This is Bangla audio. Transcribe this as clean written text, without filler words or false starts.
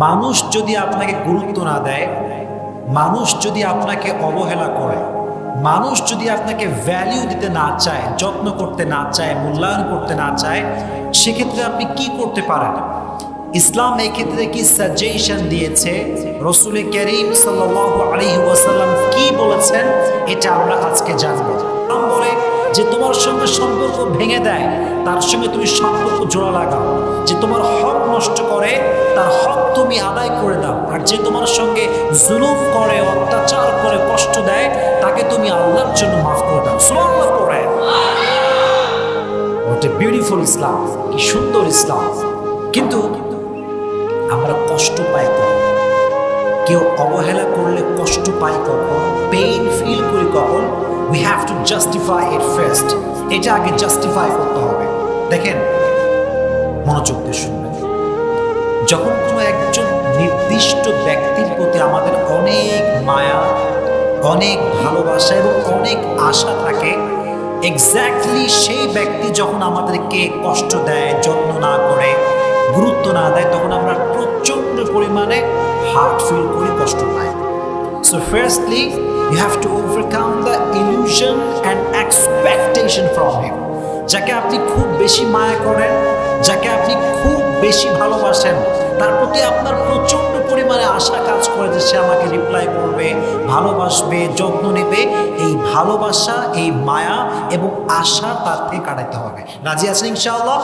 মানুষ যদি আপনাকে গুরুত্ব না দেয়, মানুষ যদি আপনাকে অবহেলা করে, মানুষ যদি আপনাকে ভ্যালিউ দিতে না চায়, যত্ন করতে না চায়, মূল্যায়ন করতে না চায়, সেক্ষেত্রে আপনি কি করতে পারেন? ইসলাম এই ক্ষেত্রে কি সাজেশন দিয়েছে, রসুল করিম সাল্লাল্লাহু আলাইহি ওয়াসাল্লাম কি বলেছেন, এটা আমরা আজকে জানবো। ইসলাম বলে যে তোমার সঙ্গে সম্পর্ক ভেঙে দেয় তার সঙ্গে তুমি সম্পর্ক জোড়া লাগাও, যে তোমার হক নষ্ট করে তার হক তুমি আদায় করে দাও, আর যে তোমার সঙ্গে জুলুম করে, অত্যাচার করে, কষ্ট দেয় তাকে তুমি আল্লাহর জন্য মাফ করে দাও। সুবহানাল্লাহ পড়েন। হোয়াট এ বিউটিফুল ইসলাম, কি সুন্দর ইসলাম। কিন্তু আমরা কষ্ট পাই কখন? কেউ অবহেলা করলে কষ্ট পাই কখন? পেইন ফিল করি কখন? We have to justify it first. এটা আগে জাস্টিফাই করতে হবে। দেখেন, মনোযোগ দিয়ে শুনবেন। যখন কোনো একজন নির্দিষ্ট ব্যক্তির প্রতি আমাদের অনেক মায়া, অনেক ভালোবাসা এবং অনেক আশা থাকে, এক্স্যাক্টলি সেই ব্যক্তি যখন আমাদেরকে কষ্ট দেয়, যত্ন না করে, গুরুত্ব না দেয়, তখন আমরা প্রচণ্ড পরিমাণে হার্ট ফিল করি, কষ্ট পাই। So firstly, you have to overcome the illusion and expectation from him. যাকে আপনি খুব বেশি মায়া করেন, যাকে আপনি খুব বেশি ভালোবাসেন, তার প্রতি আপনার প্রচণ্ড পরিমাণে আশা কাজ করে যে সে আমাকে রিপ্লাই করবে, ভালোবাসবে, যত্ন নেবে। এই ভালোবাসা, এই মায়া এবং আশা তার থেকে কাটাতে হবে। রাজি আছেন ইনশাআল্লাহ?